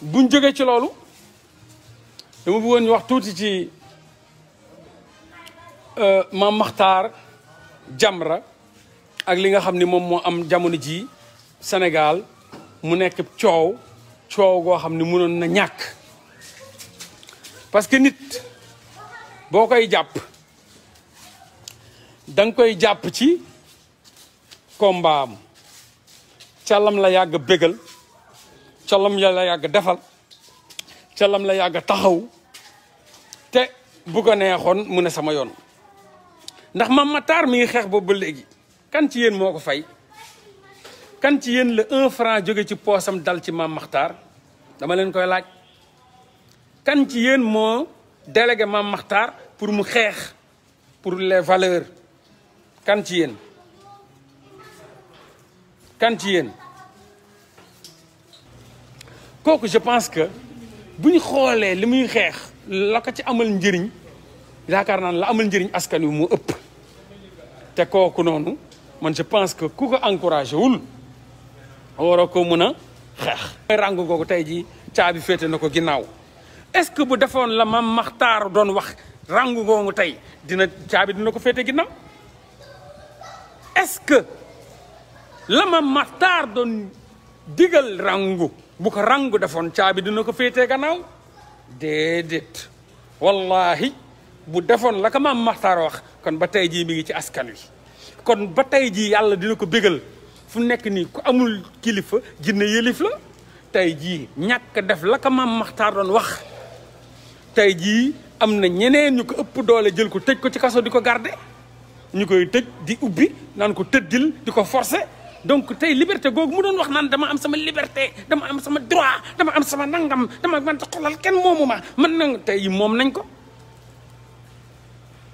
buñ jógee ci loolu dama bëggoon ñu wax tuuti ci Mame Makhtar Jamra ak li nga xam ni moom moo am jamono ji Sénégal mu nekk coow goo xam ni mënoon na ñàkk parce que nit boo koy jàpp danga koy jàpp ci combat am calam la yàgg bégal calam la yàgg defal calam la yàgg taxaw te bu ko neexoon mu ne sama yoon ndax Mame Makhtar mi ngi xeex boobu ba léegi kan ci yéen moo ko fay kan ci yéen la 1 franc jóge ci poosam dal ci Mame Makhtar dama leen koy laaj kan ci yéen moo délégué Mame Makhtar pour mu xeex pour les valeurs kan ci yéen kooku je pense que bu ñu xoolee li muy xeex la ko ci amal njëriñ yaakaar naa la amal njëriñ askan wi mu ëpp te kooku noonu man je pense que ku ko encouragé wul waroo ko mën a xeex. mooy ràng googu tey jii caabi féete na ko ginnaaw est-ce que bu defoon la Mame Makhtar doon wax ràng googu tey caabi dina ko féete ginnaaw est-ce que la Mame Makhtar doon digal ràngu bu ko ràngu defoon caabi dina ko féete gannaaw déedéet wallahi bu defoon la ko Mame Makhtar wax kon ba tey jii mi ngi ci askan wi kon ba tey jii yàlla dina ko bégal fu nekk nii ku amul kilifa jinne yëlif la tey jii ñàkk def la ko Mame Makhtar doon wax tey jii am na ñeneen ñu ko ëpp doole jël ko tëj ko ci kaso di ko garder ñu koy tëj di ubbi naan ko tëddil di ko forcer donc tey liberté googu mu doon wax naan dama am sama liberté dama am sama droit dama am sama nangam dama man xoolal kenn moomu ma man nang tey jii moom nañ ko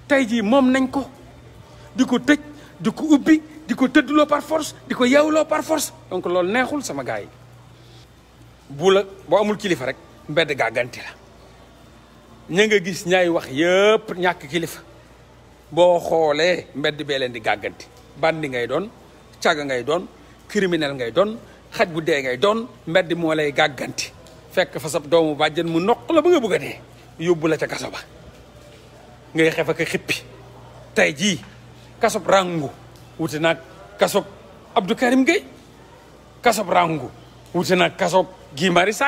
tey jii moom nañ ko di ko tëj di ko ubbi di ko tëddloo par force di ko yeewloo par force donc loolu neexul sama gars yi boo amul kilifa rek mbedd gàgganti la ña nga gis ñaay wax yëpp ñàkk kilifa boo xoolee mbedd bee leen di gàgganti bandi ngay doon caga ngay doon criminel ngay doon xaj bu dee ngay doon mbedd moo lay gàgganti fekk fa sab doomu bàjjen mu noq la ba nga bëgg a dee yóbbu la ca kaso ba ngay xef ak xippi tey jii kasob rangu wuti naag kasob Abdou Karim Gueye kasob rangu wuti naag kasob Guy Marius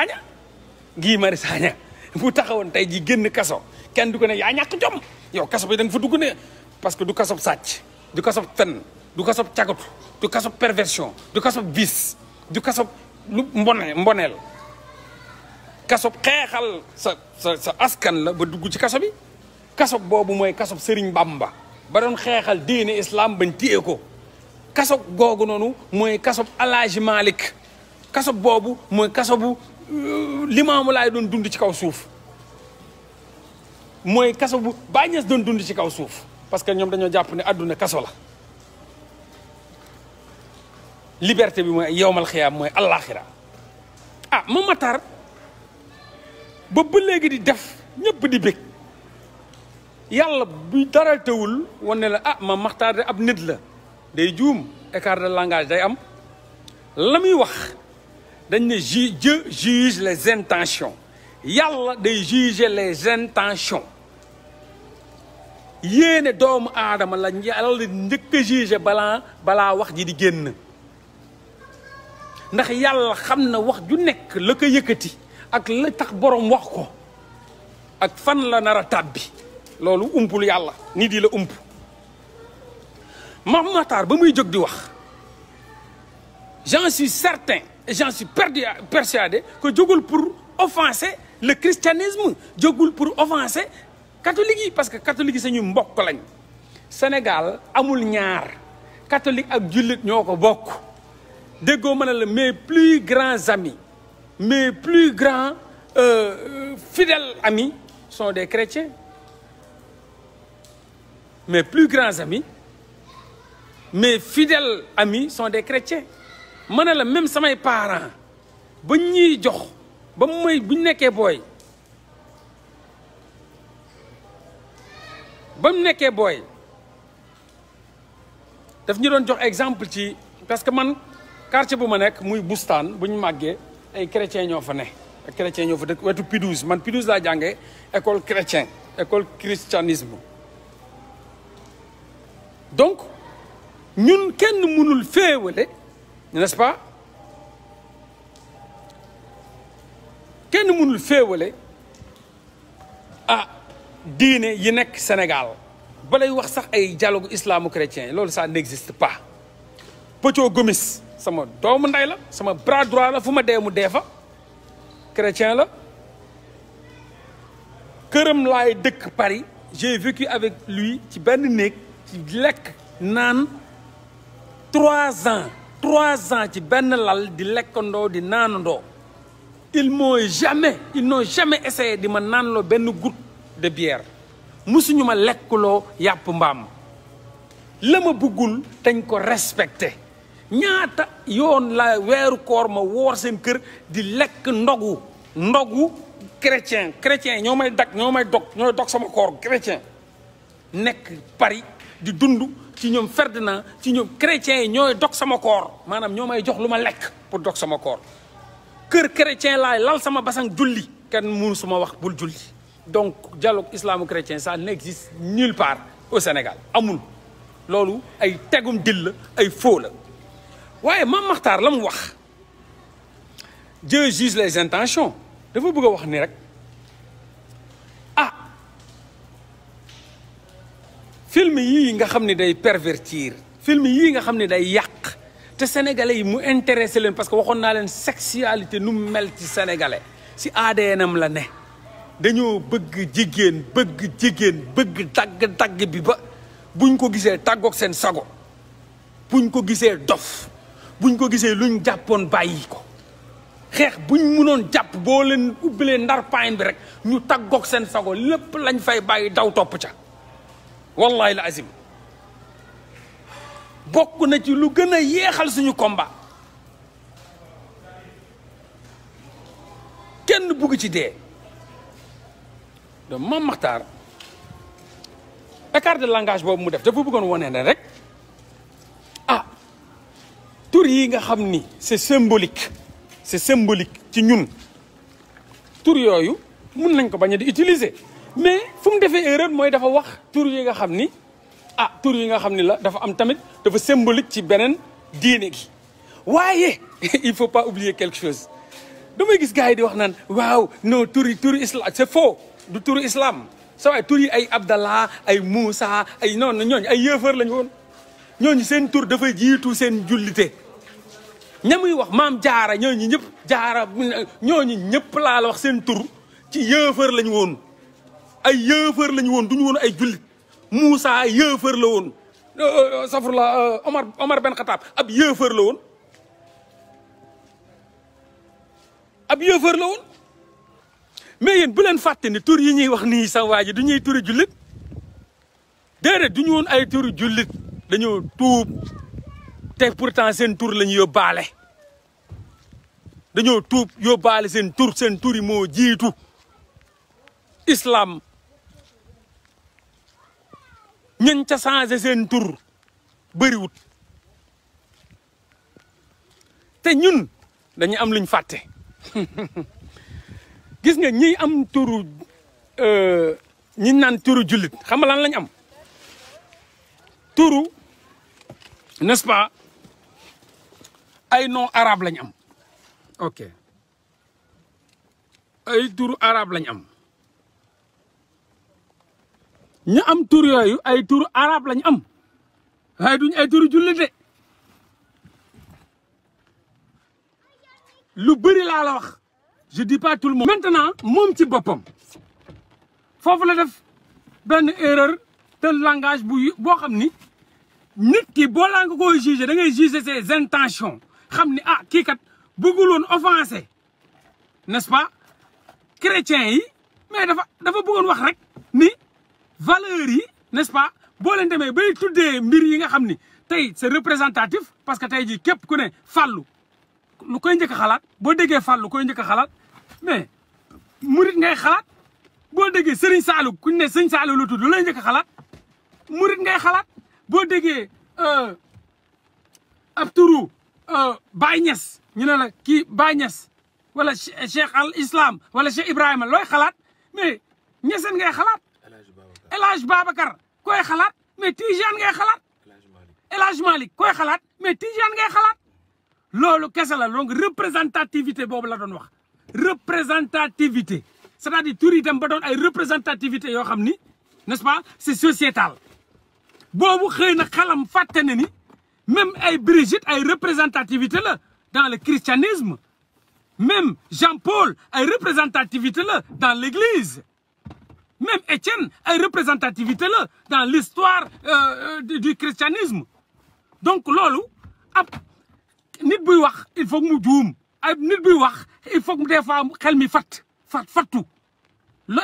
Sagna bu taxawoon tey jii génn kaso kenn du ko ne yaa ñàkk jom yow kaso bi da nga fa dugg ne parce que du kasob sàcc du kasob fen du kasob cagatu du kasob perversion du kasob vice du kasob lu mboneel kasob xeexal sa askan la ba dugg ci kaso bi kasob boobu mooy kasob Serigne Bamba ba doon xeexal diine islam bañ téye ko kasob googu noonu mooy kasob Alaaji Malick kasob boobu mooy kasobu Limaamu Laay doon dund ci kaw suuf mooy kasobu Baay Ñas doon dund ci kaw suuf parce que ñoom dañoo jàpp ne àdduna kaso la liberté bi mooy yowmal xiyaam mooy allaaxira Mame Makhtar ba léegi di def ñëpp di bég yàlla bu dara teewul wane la Mame Makhtar de ab nit la day juum écart de langage day am la muy wax dañ ne Dieu juge les intentions yàlla day juger les intentions yéene doomu aadama la yàlla njëkk a juger balaa wax ji di génn ndax yàlla xam na wax ju nekk la ko yëkkati ak la tax borom wax ko ak fan la nar a tàbbi loolu umpul yàlla nit yi la ump Mame Makhtar ba muy jóg di wax j'en suis certain et j'en suis persuadé que jógul pour offenser le christianisme jógul pour offenser catholique yi parce que catholique yi sañu mbokk lañ Sénégal amul ñaar catholique ak jullit ñoo ko bokk déggoo mën a la mes plus grands amis mes plus grands fidèles amis sont des chrétiens mes plus grands amis mes fidèles amis sont des chrétiens ma ne la même samay parents ba ñuy jox ba mooy bu ñu nekkee booy ba mu nekkee booy daf ñu doon jox exemple ci parce que man quartier bu ma nekk muy bustaan bu ñu màggee ay chrétiens ñoo fa ne chrétien ñoo fa dëkk wetu Pidouze man Pidouze laa jàngee école chrétien école christianisme donc ñun kenn mënul féewale n'est-ce pas kenn mënul féewale diine yi nekk Sénégal balay wax sax ay dialogue islamo-chrétien loolu ça n'existe pas Pocho Gomis sama doomu nday la sama bras droit la fu ma dee mu dee fa chrétien la këram laay dëkk Paris j'ai vécu avec lui ci benn néeg ci lekk naan 3 ans ci benn lal di lekkandoo di naanandoo ils n'ont jamais essayé di ma naanloo benn goutte de bière musuñu ma lekkuloo yàpp mbaam la ma bëggul dañ ko respecté ñaata yoon la weeru koor ma woor seen kër di lekk ndogu chrétien ñoo may dog sama koor chrétien nekk Paris di dund ci ñoom Ferdinand ci ñoom chrétiens yi ñooy dog sama koor maanaam ñoo may jox lu ma lekk pour dog sama koor kër chrétien laay lal sama basang julli kenn mënu suma wax bul julli donc dialogue islamo-chrétien ça n'existe nulle part au Sénégal amul loolu ay tegum dil la ay faux la waaye Mame Makhtar la mu wax Dieu juge les intentions dafa bëgg a wax ni rek film yii nga xam ne day pervertir film yii nga xam ne day yàq te sénégalais yi mu intéressé leen parce que waxoon naa leen sexualité nu mu mel ci sénégalais si ADN-am la ne dañoo bëgg jigéen bëgg dagg bi ba buñ ko gisee tàggoog seen sago buñ ko gisee dof buñ ko gisee luñ jàppoon bàyyi ko xeex buñ mënoon jàpp boo leen ubbilee ndar pain bi rek ñu tàggoog seen sago lépp lañ fay bàyyi daw topp ca wallahi la azim bokk na ci lu gën a yeexal suñu combat kenn bugg ci dee donc Mame Makhtar écart de langage boobu mu def dafa bëggoon wane ne rek tur yi nga xam ni c'est symbolique ci ñun tur yooyu mun nañ ko bañ a di utiliser mais fu mu defee erreur mooy dafa wax tur yi nga xam ni tur yi nga xam ni la dafa am tamit dafa symbolique ci beneen diine gi waaye il faut pas oublier quelque chose damay gis gars yi di wax naan waaw non turi islam c'est faux du turu islam sa waay tur yi ay Abdallah ay Moussa ay non ñooñu ay yëfër lañu woon ñooñu seen tur dafa jiitu seen jullite ñamuy wax maam jaara ñooñu ñëpp laa la wax seen tur ci yëfër lañu woon ay yëfër lañu woon duñu woon ay jullit Moussa yëfër la woon safurla Omar Ben Khattab ab yëfër la woon mais yéen bu leen fàtte ni tur yi ñuy wax nii sa waa ji du ñuy turi jullit déedéet du ñu woon ay turi jullit dañoo tuub te pourtant seen tur la ñu yóbbaale dañoo tuub yóbbaale seen tur yi moo jiitu islam ñañ ca changé seen tur bëriwut te ñun dañu am luñ fàtte gis nga ñi am turu ñi naan turu jullit xam nga lan lañ am turu n'est-ce pas ay nom arabe lañ am ok ay turu arabe lañ am ñu am tur yooyu ay turu arabe lañ am waaye duñ ay turu jullit de lu bëri laa la wax je dis pas tout le monde. maintenant moom ci boppam foofu la def benn erreur de langage boo xam ni nit ki boo laa nga koy juger da ngay juger ses intentions xam ni kii kat bëgguloon offenser n'est-ce pas chrétiens yi mais dafa bëggoon wax rek ni valeurs yi n'est-ce pas boo leen demee bay tuddee mbir yi nga xam ni tey c'est représentatif parce que tey jii képp ku ne fàllu lu koy njëkk a xalaat boo déggee fàllu koy njëkk a xalaat mais murit ngay xalaat boo déggee Serigne Saliou ku ne Serigne Saliou la tudd lu lay njëkk a xalaat murit ngay xalaat boo déggee ab turu Baye Niass ñu ne la kii Baye Niass wala Cheikh al Islam wala Cheikh Ibrahima looy xalaat mais Niassène ngay xalaat El Hadj Babacar koy xalaat mais Tijane ngay xalaat El Hadj Malick koy xalaat mais Tijane ngay xalaat loolu kese la donc représentativité boobu la doon wax représentativité c'est-à-dire tur yi dem ba doon ay représentativité yoo xam ni n'est-ce pas c'est sociétal boobu xëy na xelam fàtte na ni même ay Brigitte ay représentativité la dans le christianisme même Jean-Paul ay représentativité la dans l'église même Étienne ay représentativité la dans l'histoire du christianisme donc loolu ab nit buy wax il faut que mu juum ay nit buy wax il faut que des fois xel mi fattu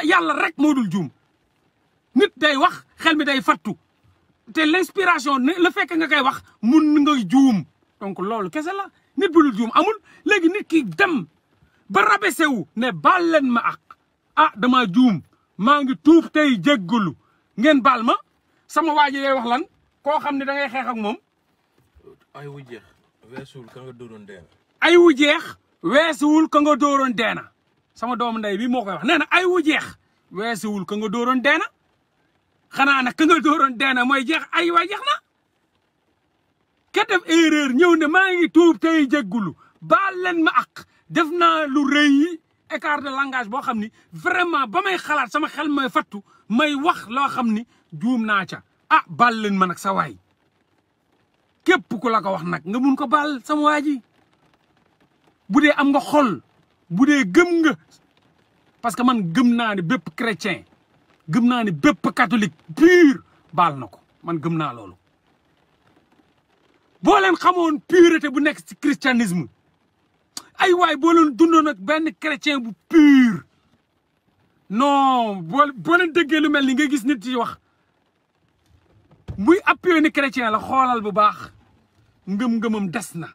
yàlla rek moo dul juum nit day wax xel mi day fattu te l'inspiration le fekk nga koy wax mun nga juum donc loolu kese la nit bu dul juum amul léegi nit ki dem ba rabaissé wu ne baal leen ma ak dama juum maa ngi tuub tey jéggalu ngeen baal ma sama waa ji day wax lan koo xam ne da ngay xeex ak moom ay wu jeex weesuwul ka nga dóoroon deena ay wu jeex weesuwul ka nga dóoroon deena sama doomu ndey bi moo koy wax nee na ay wu jeex weesuwul ka nga dóoroon deena xanaa nag ka nga dóoroon deena mooy jeex ay waa jeex na ka def erreur ñëw ne maa ngi tuub tey jéggulu baal leen ma ak def naa lu rëy écart de langage boo xam ni vraiment ba may xalaat sama xel may fattu may wax loo xam ni juum naa ca baal leen ma nag sa waay képp ku la ko wax nag nga mun ko baal sama waa ji bu dee am nga xol bu dee gëm nga parce que man gëm naa ni bépp chrétien gëm naa ni bépp catholique pur baal na ko man gëm naa loolu boo leen xamoon pureté bu nekk ci christianisme ay waay boo leen dundoon ak benn chrétien bu pur non boo leen déggee lu mel ni nga gis nit yi wax muy appuyé ni chrétien la xoolal bu baax ngëm-ngëmam des na